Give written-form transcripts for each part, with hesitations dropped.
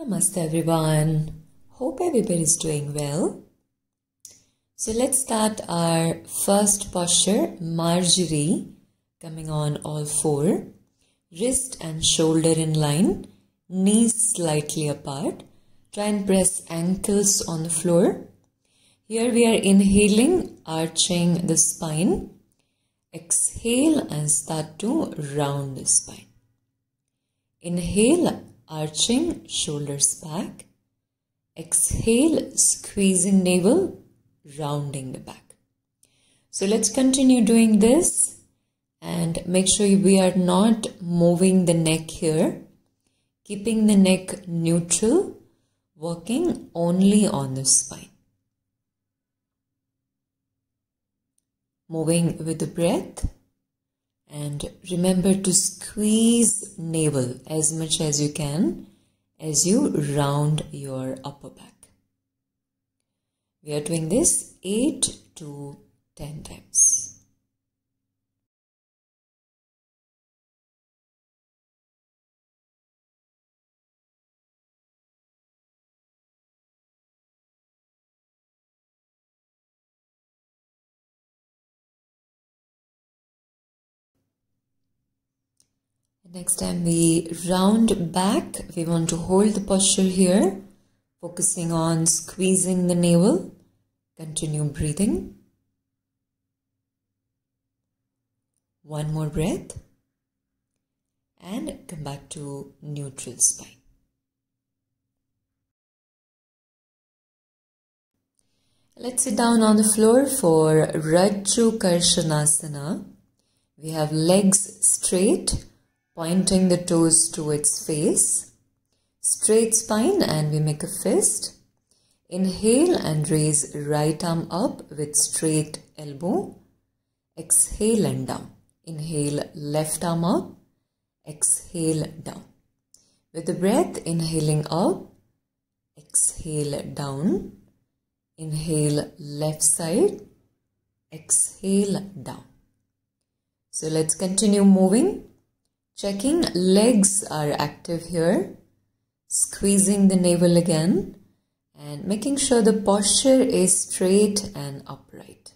Namaste everyone. Hope everybody is doing well. So let's start our first posture, Marjorie, coming on all four. Wrist and shoulder in line, knees slightly apart. Try and press ankles on the floor. Here we are inhaling, arching the spine. Exhale and start to round the spine. Inhale, arching, shoulders back. Exhale, squeezing navel, rounding the back. So let's continue doing this and make sure we are not moving the neck here. Keeping the neck neutral, working only on the spine. Moving with the breath. And remember to squeeze navel as much as you can as you round your upper back. We are doing this 8 to 10 times. Next time we round back, we want to hold the posture here, focusing on squeezing the navel. Continue breathing. One more breath. And come back to neutral spine. Let's sit down on the floor for Rajju Karshanasana. We have legs straight, pointing the toes towards face, straight spine, and we make a fist. Inhale and raise right arm up with straight elbow. Exhale and down. Inhale, left arm up. Exhale, down. With the breath, inhaling up. Exhale, down. Inhale, left side. Exhale, down. So let's continue moving. Checking legs are active here, squeezing the navel again and making sure the posture is straight and upright.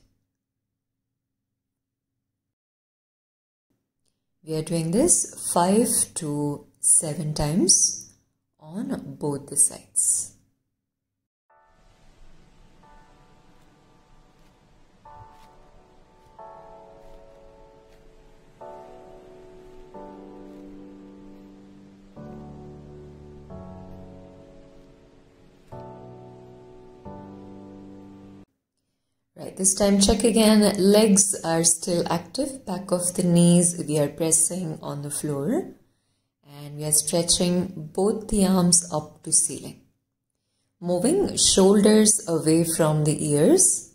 We are doing this 5 to 7 times on both the sides. Right, this time check again, legs are still active, back of the knees we are pressing on the floor and we are stretching both the arms up to ceiling. Moving shoulders away from the ears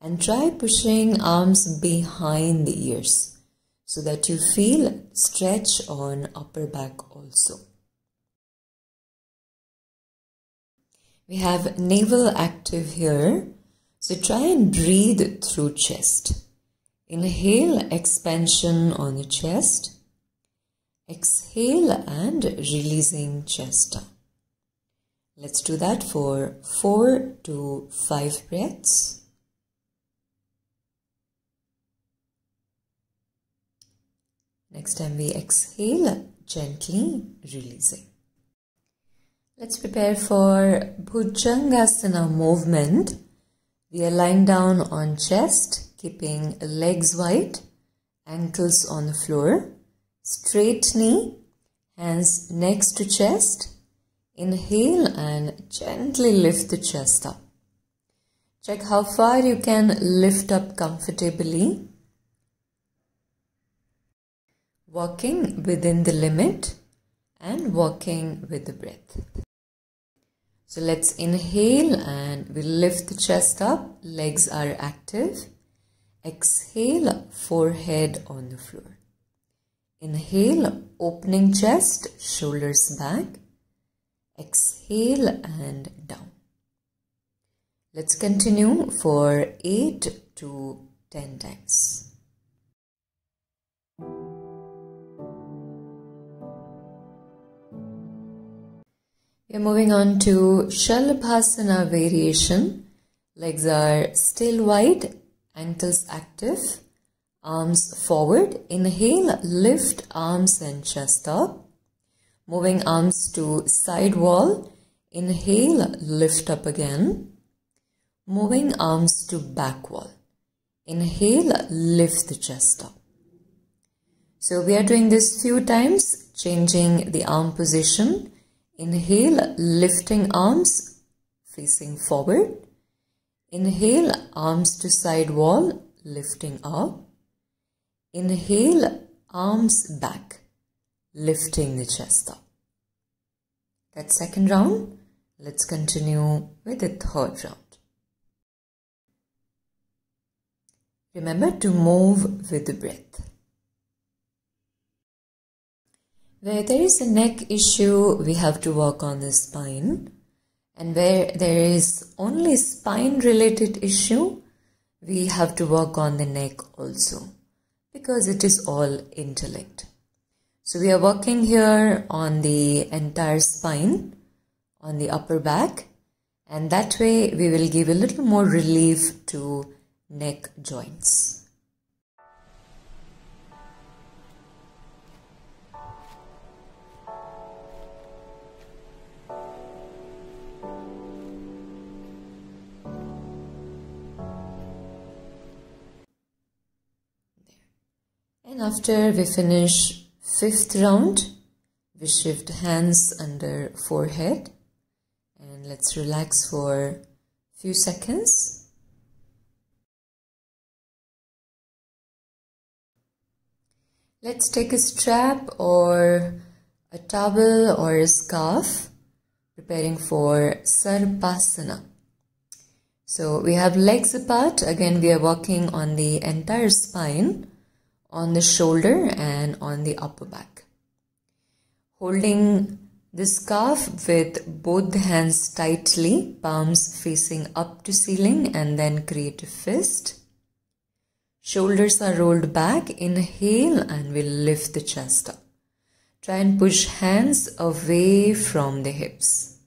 and try pushing arms behind the ears so that you feel stretch on upper back also. We have navel active here. So try and breathe through chest. Inhale, expansion on the chest. Exhale and releasing chest down. Let's do that for 4 to 5 breaths. Next time we exhale, gently releasing. Let's prepare for Bhujangasana movement. We are lying down on chest, keeping legs wide, ankles on the floor, straight knee, hands next to chest. Inhale and gently lift the chest up. Check how far you can lift up comfortably. Walking within the limit and walking with the breath. So let's inhale and we lift the chest up, legs are active. Exhale, forehead on the floor. Inhale, opening chest, shoulders back. Exhale and down. Let's continue for 8 to 10 times. We are moving on to Shalabhasana variation. Legs are still wide, ankles active, arms forward. Inhale, lift arms and chest up. Moving arms to side wall. Inhale, lift up again. Moving arms to back wall. Inhale, lift the chest up. So we are doing this few times, changing the arm position. Inhale, lifting arms, facing forward. Inhale, arms to side wall, lifting up. Inhale, arms back, lifting the chest up. That's second round. Let's continue with the third round. Remember to move with the breath. Where there is a neck issue, we have to work on the spine. And where there is only spine related issue, we have to work on the neck also, because it is all interlinked. So we are working here on the entire spine, on the upper back, and that way we will give a little more relief to neck joints. And after we finish fifth round, we shift hands under forehead and let's relax for a few seconds. Let's take a strap or a towel or a scarf, preparing for Sarpasana. So we have legs apart. Again, we are working on the entire spine, on the shoulder and on the upper back. Holding the scarf with both the hands tightly, palms facing up to ceiling, and then create a fist. Shoulders are rolled back. Inhale and we'll lift the chest up. Try and push hands away from the hips.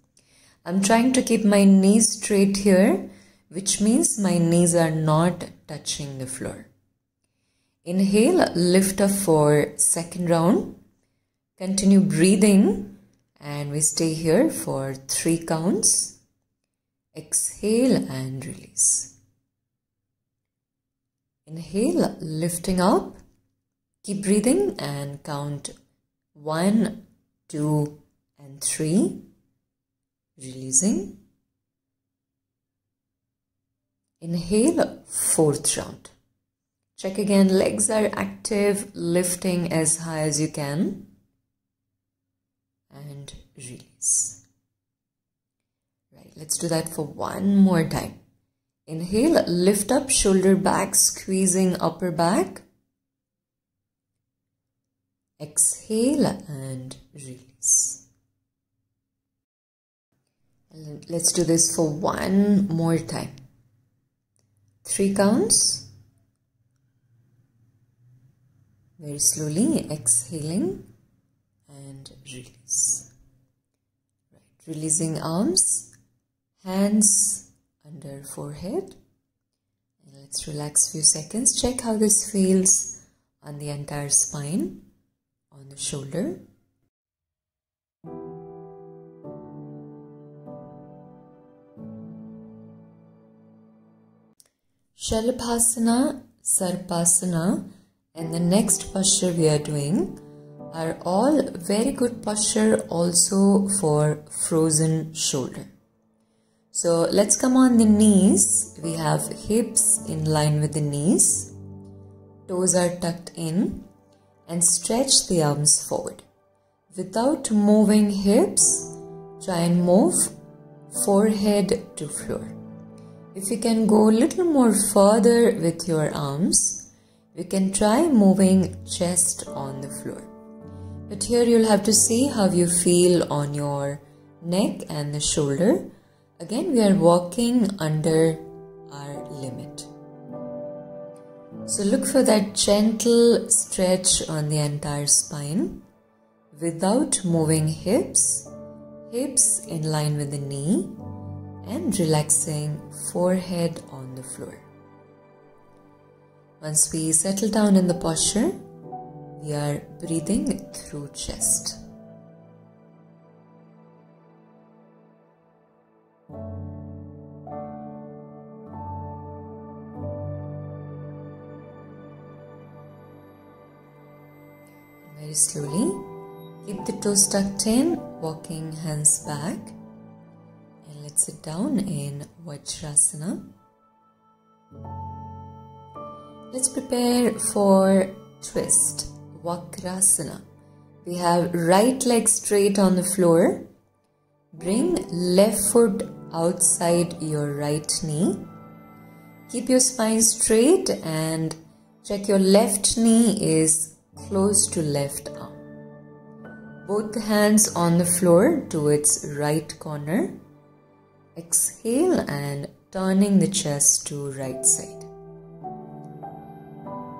I'm trying to keep my knees straight here, which means my knees are not touching the floor. Inhale, lift up for second round. Continue breathing and we stay here for 3 counts. Exhale and release. Inhale, lifting up. Keep breathing and count 1, 2 and 3. Releasing. Inhale, fourth round. Check again, legs are active, lifting as high as you can. And release. Right, let's do that for one more time. Inhale, lift up, shoulder back, squeezing upper back. Exhale and release. And let's do this for one more time. 3 counts. Very slowly exhaling and release. Right. Releasing arms, hands under forehead. And let's relax a few seconds. Check how this feels on the entire spine, on the shoulder. Shalabhasana, Sarpasana, and the next posture we are doing are all very good posture also for frozen shoulder. So let's come on the knees. We have hips in line with the knees. Toes are tucked in and stretch the arms forward. Without moving hips, try and move forehead to floor. If you can go a little more further with your arms, we can try moving chest on the floor. But here you'll have to see how you feel on your neck and the shoulder. Again, we are walking under our limit. So look for that gentle stretch on the entire spine without moving hips. hips in line with the knee, and relaxing forehead on the floor. Once we settle down in the posture, we are breathing through chest. Very slowly, keep the toes tucked in, walking hands back, and let's sit down in Vajrasana. Let's prepare for twist, Vakrasana. We have right leg straight on the floor. Bring left foot outside your right knee. Keep your spine straight and check your left knee is close to left arm. Both hands on the floor to its right corner. Exhale and turning the chest to right side.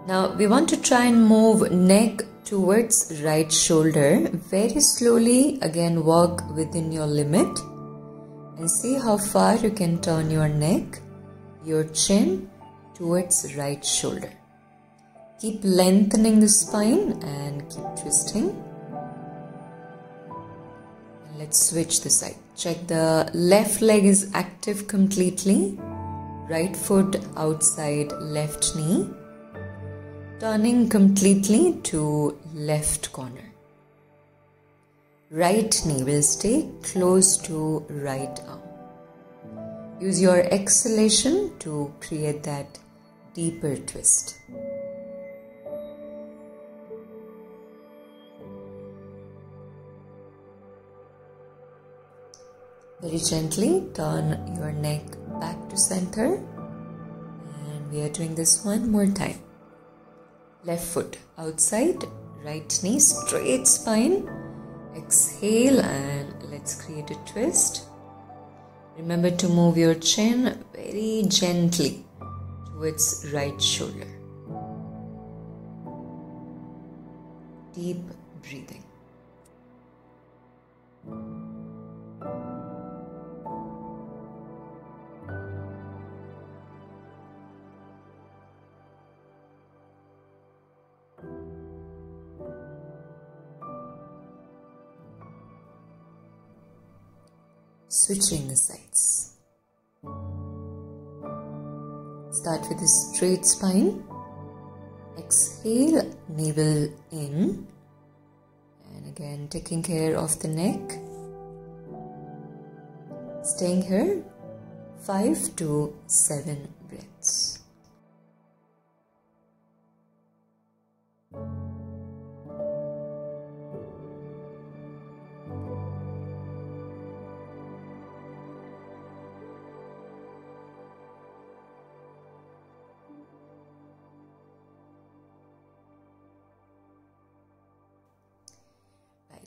Now we want to try and move neck towards right shoulder. Very slowly, again work within your limit and see how far you can turn your neck, your chin towards right shoulder. Keep lengthening the spine and keep twisting. And let's switch the side. Check the left leg is active completely. Right foot outside left knee. Turning completely to left corner. Right knee will stay close to right arm. Use your exhalation to create that deeper twist. Very gently turn your neck back to center, and we are doing this one more time. Left foot outside, right knee, straight spine. Exhale and let's create a twist. Remember to move your chin very gently towards right shoulder. Deep breathing. Switching the sides. Start with a straight spine. Exhale, navel in. And again, taking care of the neck. Staying here 5 to 7 breaths.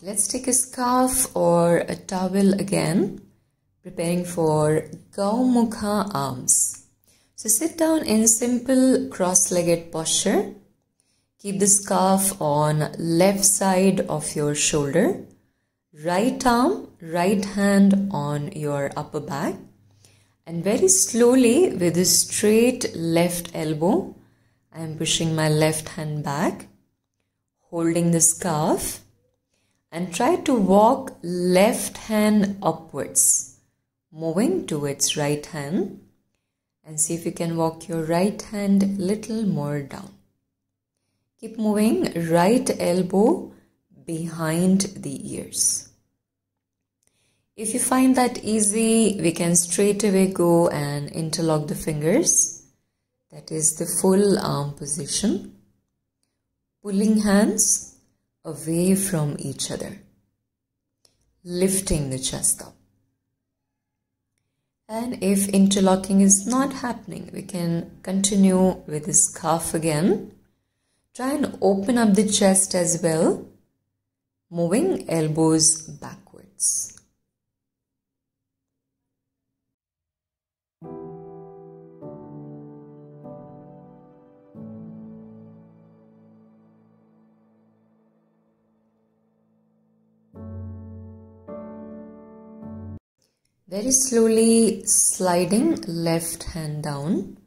Let's take a scarf or a towel again, preparing for Gaumukha arms. So sit down in simple cross-legged posture. Keep the scarf on left side of your shoulder. Right arm, right hand on your upper back. And very slowly with a straight left elbow, I am pushing my left hand back, holding the scarf. And try to walk left hand upwards, moving towards right hand. And see if you can walk your right hand a little more down. Keep moving, right elbow behind the ears. If you find that easy, we can straight away go and interlock the fingers. That is the full arm position. Pulling hands away from each other, lifting the chest up. And if interlocking is not happening, we can continue with the scarf again. Try and open up the chest as well, moving elbows backwards. Very slowly sliding left hand down,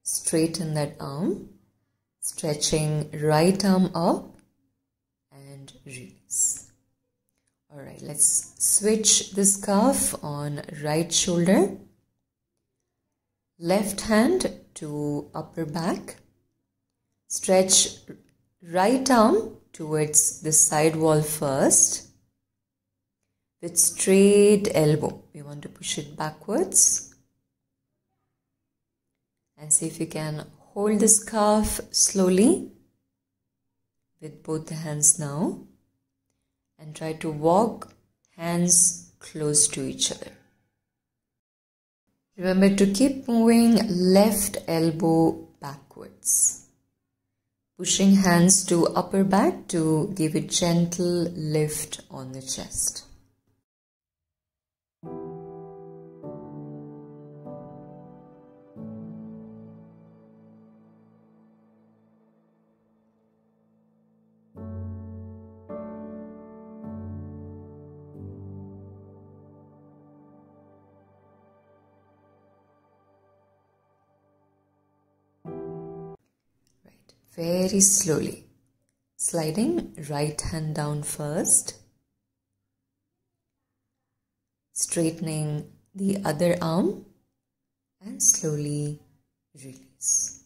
straighten that arm, stretching right arm up and release. Alright, let's switch the scarf on right shoulder. Left hand to upper back. Stretch right arm towards the side wall first. With straight elbow, we want to push it backwards. And see if you can hold the scarf slowly with both the hands now. And try to walk hands close to each other. Remember to keep moving left elbow backwards. Pushing hands to upper back to give a gentle lift on the chest. Very slowly, sliding right hand down first, straightening the other arm and slowly release.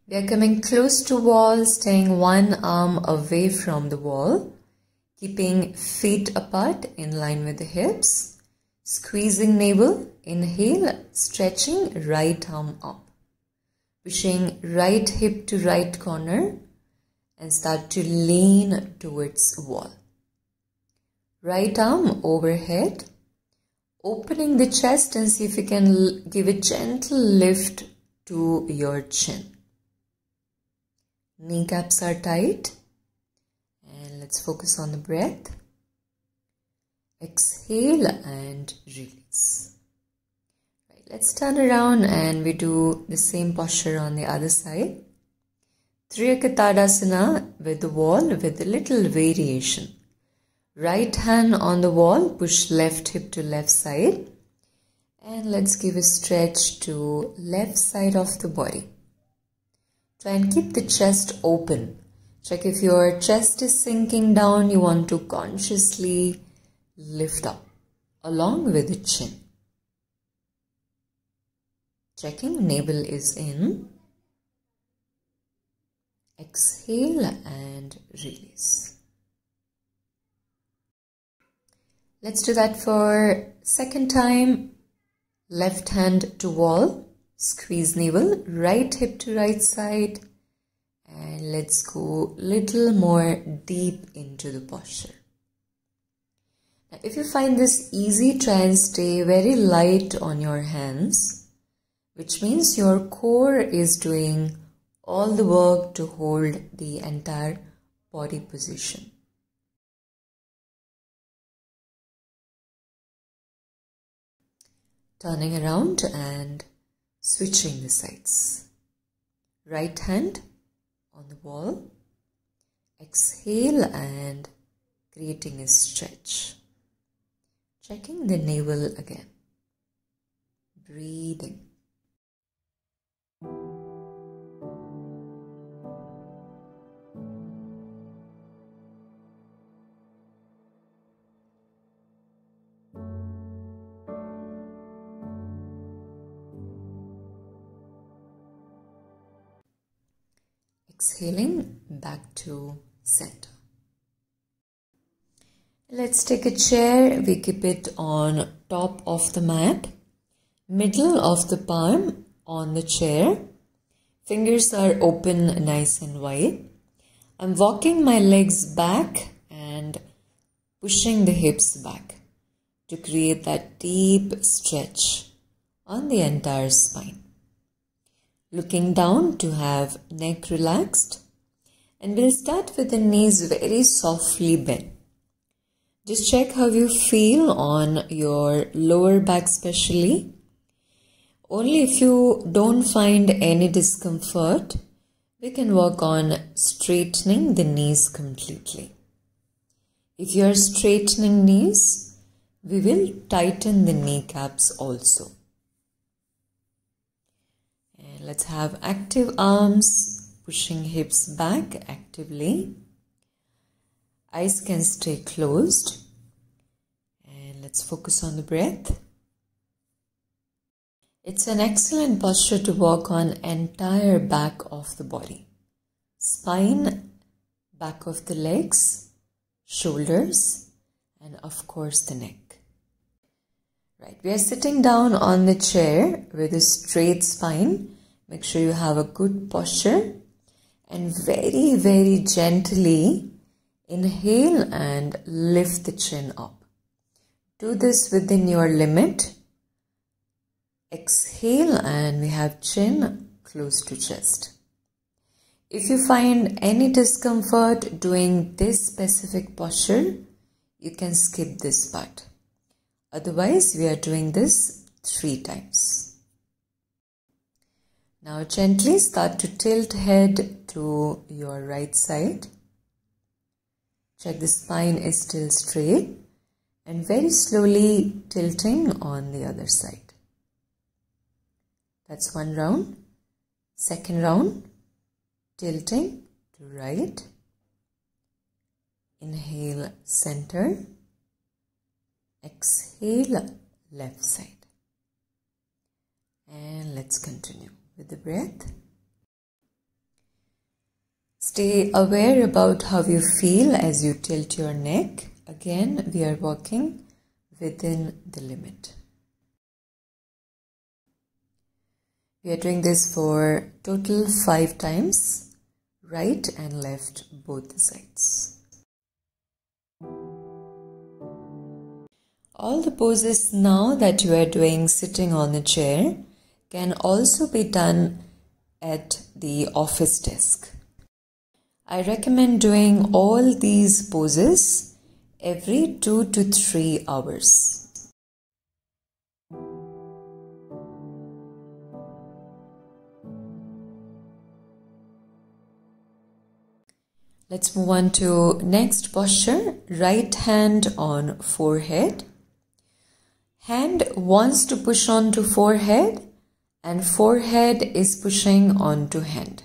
We are coming close to wall, staying one arm away from the wall, keeping feet apart in line with the hips. Squeezing navel, inhale, stretching right arm up. Pushing right hip to right corner and start to lean towards wall. Right arm overhead, opening the chest and see if you can give a gentle lift to your chin. Kneecaps are tight and let's focus on the breath. Exhale and release. Right, let's turn around and we do the same posture on the other side. Triyakatadasana with the wall with a little variation. Right hand on the wall, push left hip to left side. And let's give a stretch to left side of the body. Try and keep the chest open. Check if your chest is sinking down, you want to consciously lift up along with the chin. Checking navel is in. Exhale and release. Let's do that for second time. Left hand to wall. Squeeze navel. Right hip to right side. And let's go little more deep into the posture. Now, if you find this easy, try and stay very light on your hands, which means your core is doing all the work to hold the entire body position. Turning around and switching the sides. Right hand on the wall. Exhale and creating a stretch. Checking the navel again. Breathing. Exhaling back to center. Let's take a chair. We keep it on top of the mat. Middle of the palm on the chair. Fingers are open nice and wide. I'm walking my legs back and pushing the hips back to create that deep stretch on the entire spine. Looking down to have neck relaxed, and we'll start with the knees very softly bent. Just check how you feel on your lower back especially. Only if you don't find any discomfort We can work on straightening the knees completely. If you are straightening knees, we will tighten the kneecaps also. And let's have active arms, pushing hips back actively. Eyes can stay closed. And let's focus on the breath. It's an excellent posture to work on entire back of the body. Spine, back of the legs, shoulders, and of course the neck. Right, we are sitting down on the chair with a straight spine. Make sure you have a good posture and very, very gently inhale and lift the chin up. Do this within your limit. Exhale and we have chin close to chest. If you find any discomfort doing this specific posture, you can skip this part. Otherwise, we are doing this 3 times. Now gently start to tilt head to your right side. Check the spine is still straight and very slowly tilting on the other side. That's 1 round. Second round, tilting to right. Inhale, center. Exhale, left side. And let's continue with the breath. Stay aware about how you feel as you tilt your neck. Again, we are working within the limit. We are doing this for total 5 times, right and left both sides. All the poses now that you are doing sitting on the chair can also be done at the office desk. I recommend doing all these poses every 2 to 3 hours. Let's move on to next posture. Right hand on forehead. Hand wants to push on to forehead and forehead is pushing onto hand,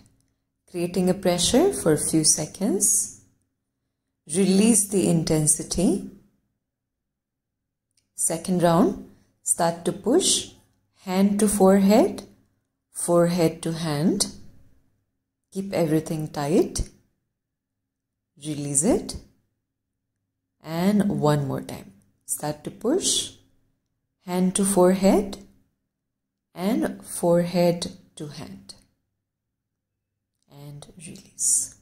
creating a pressure for a few seconds. Release the intensity. Second round, start to push, hand to forehead, forehead to hand. Keep everything tight. Release it. And 1 more time. Start to push, hand to forehead and forehead to hand. And release.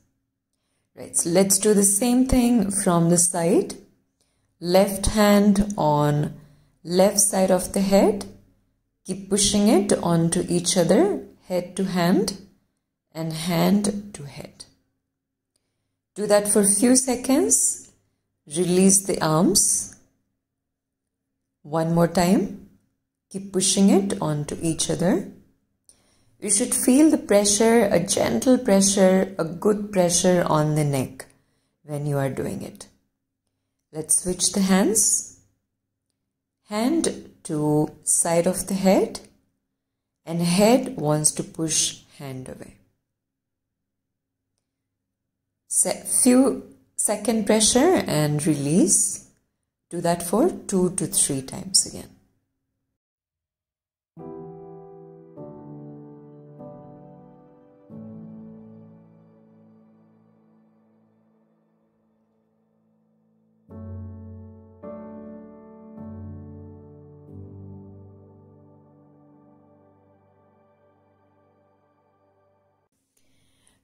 Right, so let's do the same thing from the side. Left hand on left side of the head. Keep pushing it onto each other, head to hand and hand to head. Do that for a few seconds. Release the arms. 1 more time. Keep pushing it onto each other. You should feel the pressure, a gentle pressure, a good pressure on the neck when you are doing it. Let's switch the hands. Hand to side of the head and head wants to push hand away. Few second pressure and release. Do that for 2 to 3 times again.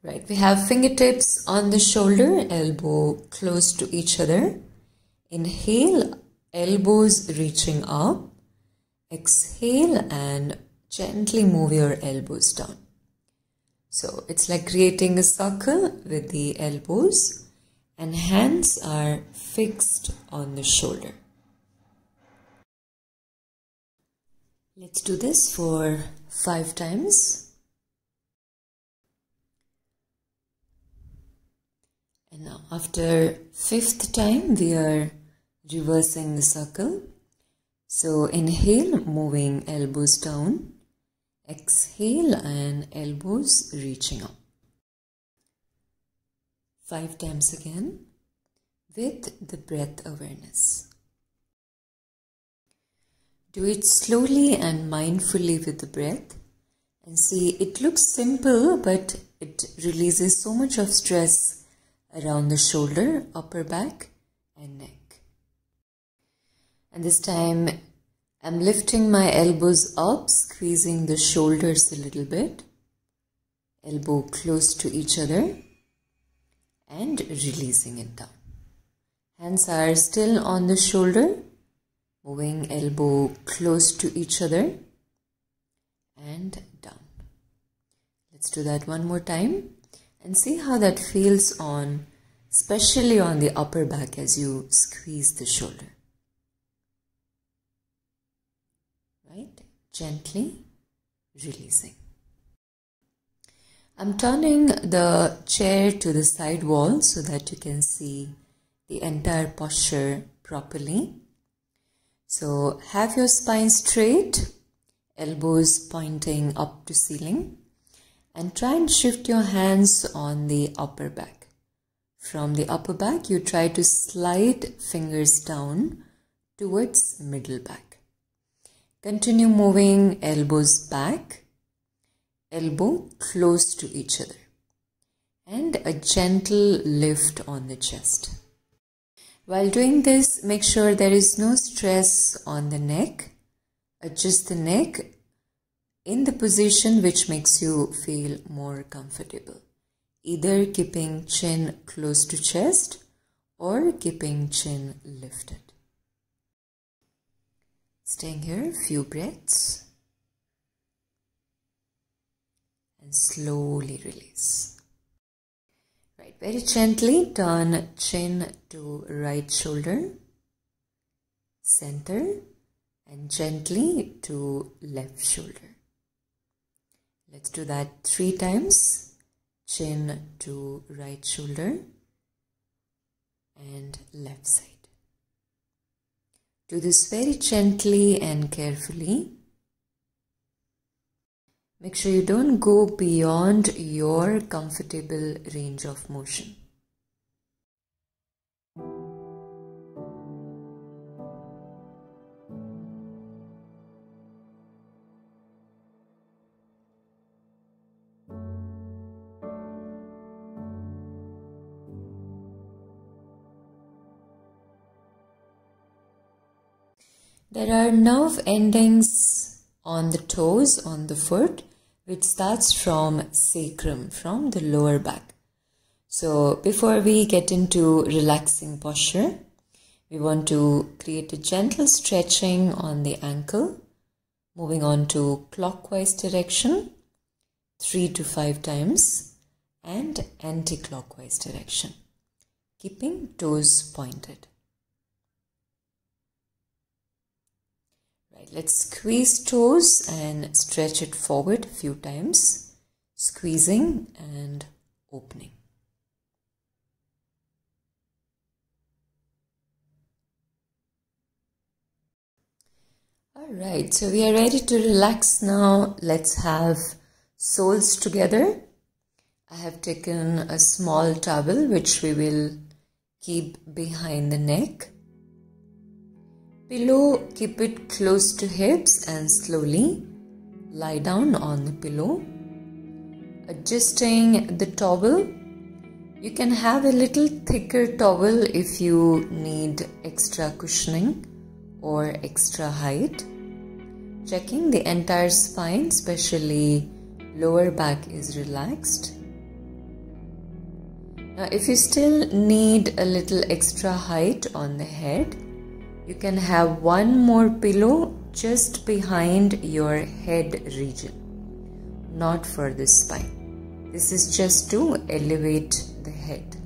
Right, we have fingertips on the shoulder, elbow close to each other. Inhale, elbows reaching up. Exhale and gently move your elbows down. So it's like creating a circle with the elbows and hands are fixed on the shoulder. Let's do this for 5 times. And now after 5th time, we are reversing the circle. So inhale, moving elbows down. Exhale and elbows reaching up. 5 times again with the breath awareness. Do it slowly and mindfully with the breath. And see, it looks simple, but it releases so much of stress around the shoulder, upper back and neck. And this time I'm lifting my elbows up, squeezing the shoulders a little bit. Elbow close to each other and releasing it down. Hands are still on the shoulder, moving elbow close to each other and down. Let's do that one more time and see how that feels on, especially on the upper back as you squeeze the shoulder. Right? Gently releasing. I'm turning the chair to the side wall so that you can see the entire posture properly. So have your spine straight, elbows pointing up to ceiling, and try and shift your hands on the upper back. From the upper back, you try to slide fingers down towards middle back. Continue moving elbows back, elbow close to each other, and a gentle lift on the chest. While doing this, make sure there is no stress on the neck. Adjust the neck in the position which makes you feel more comfortable. Either keeping chin close to chest or keeping chin lifted. Staying here, few breaths. And slowly release. Right, very gently turn chin to right shoulder, center, and gently to left shoulder. Let's do that 3 times. Chin to right shoulder and left side. Do this very gently and carefully. Make sure you don't go beyond your comfortable range of motion. There are nerve endings on the toes, on the foot, which starts from sacrum, from the lower back. So before we get into relaxing posture, we want to create a gentle stretching on the ankle, moving on to clockwise direction 3 to 5 times and anti-clockwise direction, keeping toes pointed. Let's squeeze toes and stretch it forward a few times, squeezing and opening. Alright, so we are ready to relax now. Let's have soles together. I have taken a small towel which we will keep behind the neck. Pillow, keep it close to hips and slowly lie down on the pillow. Adjusting the towel. You can have a little thicker towel if you need extra cushioning or extra height. Checking the entire spine, especially lower back is relaxed. Now if you still need a little extra height on the head, you can have one more pillow just behind your head region, not for the spine. This is just to elevate the head.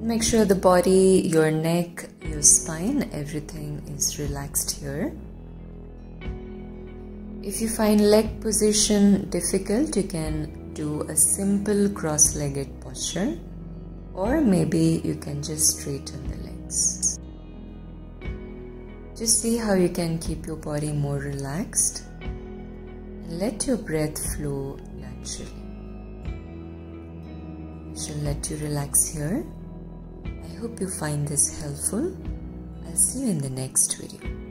Make sure the body, your neck, your spine, everything is relaxed here. If you find leg position difficult, you can do a simple cross-legged posture, or maybe you can just straighten the legs. Just see how you can keep your body more relaxed and let your breath flow naturally. I shall let you relax here. I hope you find this helpful. I'll see you in the next video.